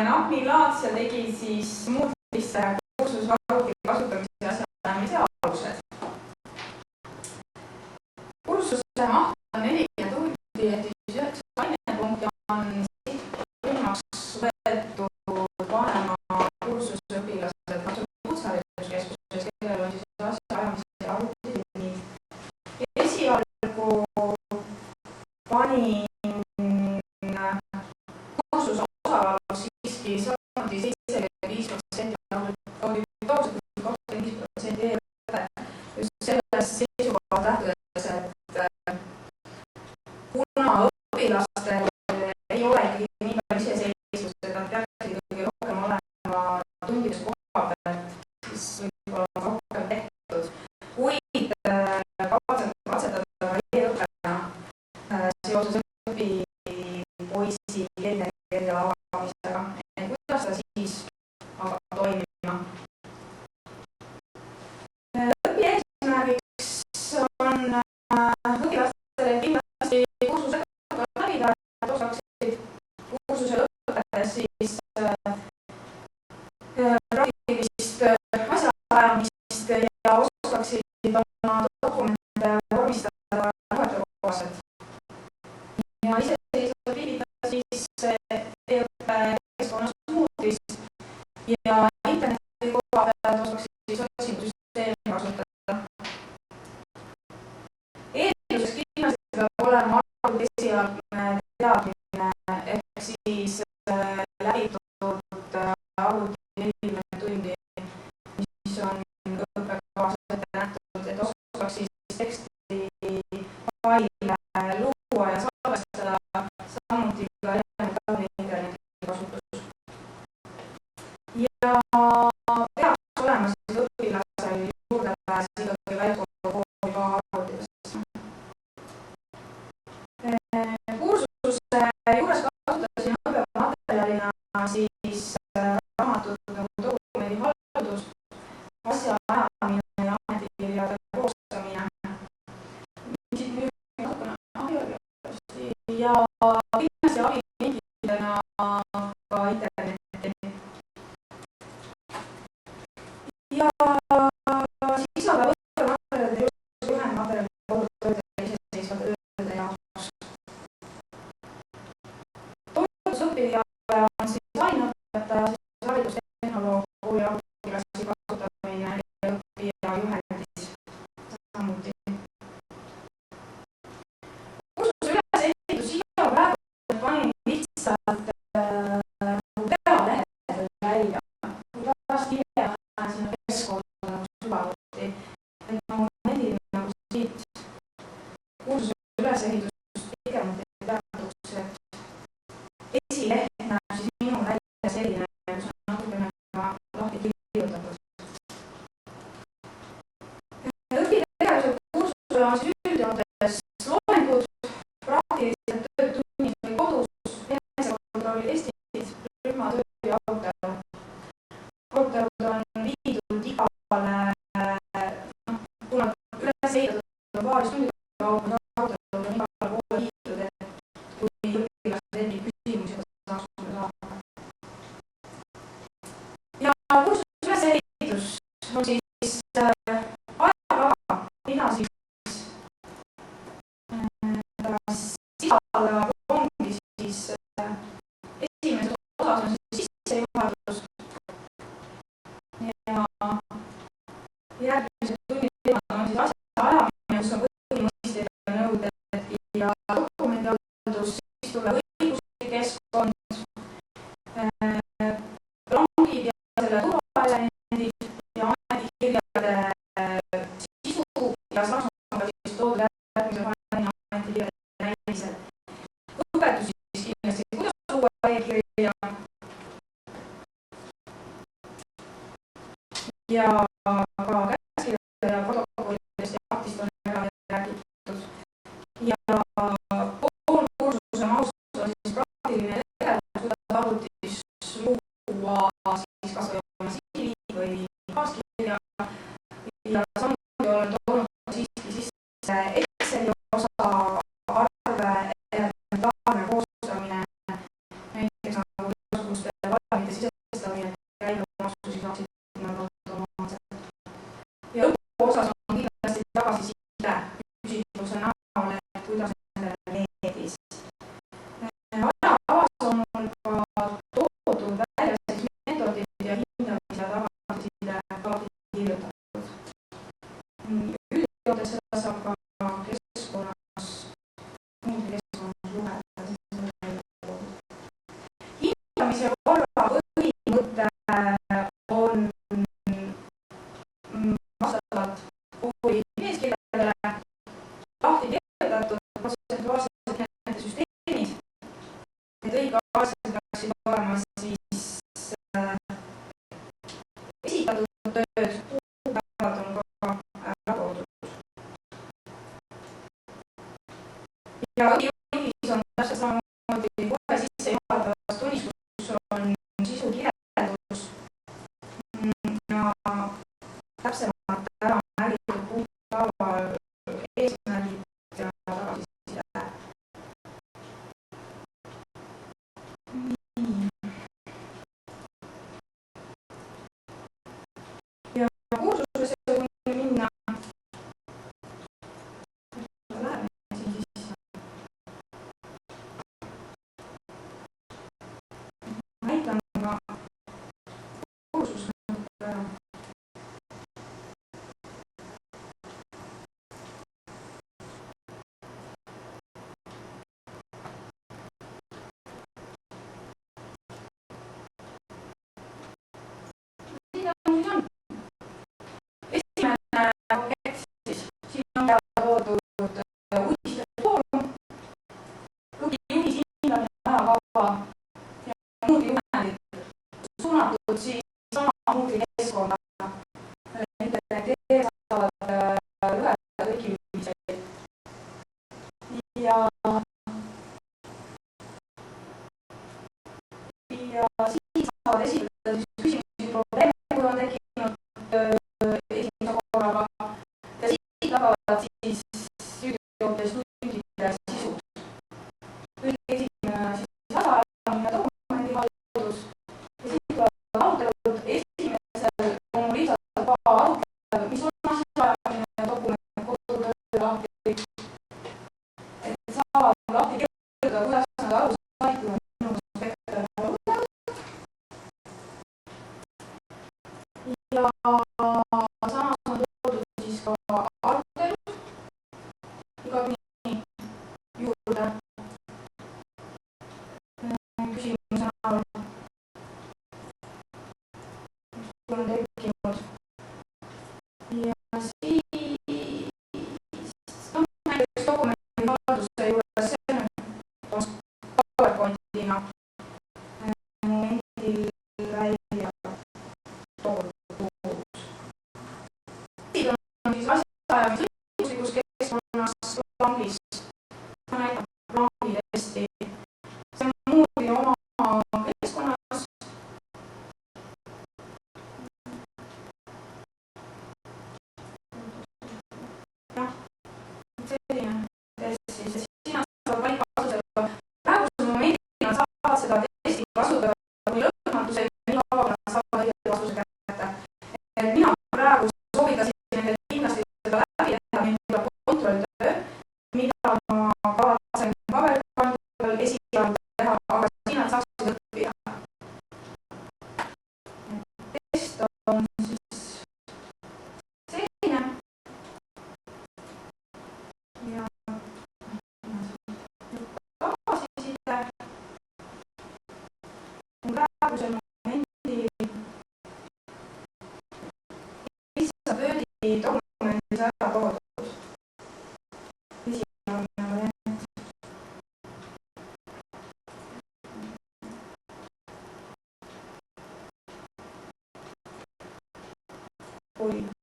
Nahmi Laats ja tegi siis muutlisse kursuse arvuti kasutamise ja asjaajamise alused. Kursuse maht on 40 tundi ehk 9 ainepunkti on rühmaks võetud vanema kursusõpilased kutsehariduskeskuses, kellel on siis asjaajamise ja arvutitunnid. Esialgu panin kursuse osavaaluks siiski samuti 75% auditoorselt 25% e-õpe. Just sellest seisukohast lähtudes, et kuna õpilastel ei ole ikkagi nii palju iseseisvust, et nad peaksid ikkagi rohkem olema tundides koha pealt, siis võib-olla rohkem tehtud. Kuid kavatsen katsetada e-õppena seoses õpipoisi keelekirja avamisega. Kuidas ta siis hakkab toimima? Õpi eesmärgiks on õpilastele kindlasti kursuse läbida, et osaksid kursuse lõpetades siis praktilist asjaajamist ja oskaksid oma dokumente vormistada nõuetekohaselt. Ja iseseisvalt viibida siis e-õppe keskkonnas muutis ja interneti koha pealt oskaksid siis otsingusüsteemi kasutada. Eelduseks kindlasti peab olema arvuti esialgne teadmine ehk siis läbitud arvuti 40 tundi, mis on õppekavas ette nähtud, et oskaks siis teksti faile luua ja salvestada, samuti ka elementaarne interneti kasutus. Ja peaks olema siis õpilasel juurdepääs ikkagi väljaspool kooli ka arvutitesse. Kursuse juures kasutasin õppematerjalina siis raamatut nagu dokumendihaldus, asjaajamine ja ametikirjade koostamine. Ja kindlasti abimeetodina ka internetti. Ja sisaldab õppematerjalide just juhendmaterjalide kodutööde ja iseseisvate tööde jaoks. Toetusõpilane on siis aineõpetaja, siis haridustehnoloog, kooli arvutiklassi kasutamine ja õppija juhendis samuti. Kursuse ülesehitus iga praegu panin lihtsalt pealehed välja. Pärast hiljem sinna keskkonda sügavuti. Et momendil nagu siit kursuse ülesehitust pikemalt ei teatuks, et esileht näeb siis minul välja selline, kus on natukene lahti kirjutatud. Õpitegevuse kursusel on siis üldjoontes loengud, praktilised tööd tunnis või kodus, enesekontrolli testid, rühmatöö ja arutelu. Arutelud on viidud igale, kuna üles ehitatud on paaris tundi kaupa, arutelud on igale poole viidud, et kui õpilased endi küsimusi saaks mulle saada. Ja kursuse ülesehitus on siis ajakava, mida siis sisaldab ongi siis esimeses osas on siis sissejuhatus ja järgmised tunnid teemad on siis asjaajamine, kus on põhimõisted ja nõuded ja dokumendihaldus, siis tuleb õiguslik keskkond, plangid ja selle turvaelemendid ja ametikirjade sisu ja samas on ka siis toodud järgmise ametikirjade näised. Õpetus siis kindlasti, kuidas luua e-kirja ja ka käskirjade ja protokollidest ja aktist on räägitud. Ja pool kursuse mahust on siis praktiline tegevus, kuidas arvutis luua siis kas või oma CV või kaaskirja ja samuti olen toonud siiski sisse Exceli osa arve elementaarne koostamine, näiteks nagu igasuguste kursusesse kuni minna. Läheme siin sisse. Näitan ka kursust natuke ära. Esimene objekt siis, siin on toodud uudiste foorum, juhi hindamine, ajakava ja muud juhendid suunatud siis samamoodi keskkonna. Interneti saavad lugeda kõigi uudiseid. Ja siis saavad esitada siis küsimusi, probleeme, kui on tekkinud esimese korraga. Ja siis tagavad siis YouTube tundide sisud. Kõige esimene siis hädaajamine, dokumendihaldus ja siis tulevad arutelud. Esimesel on lihtsalt ka arutelu, mis on asjaajamine ja dokument kodutöö lahti. Et saavad lahti kirjutada, kuidas nad aru said, kui on minu aspekte lugenud. Ja samas on toodud siis ka arutelud igakini juurde küsimuse näol, kui on tekkinud. Ja siis näiteks dokumendihalduse juures see on PowerPointina momendil välja toodud. Siit on siis asjaajamise õiguslikus keskkonnas plangis. Ma näitan plangi testi. See on muudi oma keskkonnas. Jah, selline test siis. Siin saab valida kasutada. Praegusel momendil nad saavad seda testi kasutada kuni lõpmatuseni, nii kaua kui nad saavad õige vastuse kätte. Mina praegu soovitasin nendel kindlasti seda läbi teha, meil tuleb kontrolltöö, mida ma kavatsen paberkandjal esialgu teha, aga siin nad saaksid õppida. Test on siis selline. Ja tagasiside on praegusel momendil lihtsalt öödi dokumendis ära toodud. Esimene variant. Oi.